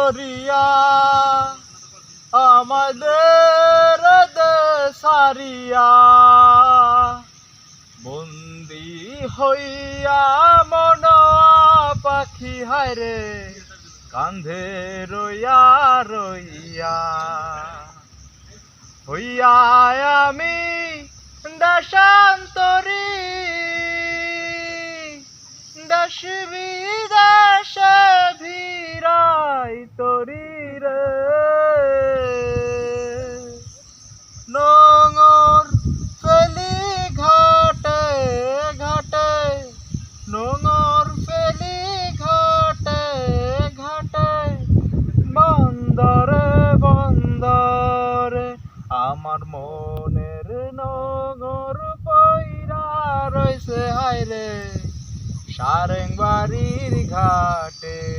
করিয়া আমাদের দেশারিয়া বন্দি হইয়া মন পাখি হায়রে কান্ধে রইয়া রইয়া হইয়া আমি দেশান্তরী দেশ বিদেশে ভিড়াই তরি রে নোঙর ফেলি ঘাটে ঘাটে নোঙর ফেলি ঘাটে ঘাটে বন্দরে বন্দরে আমার মনের নোঙর পইরা রইছে হায়রে সারেং বাড়ির ঘাটে।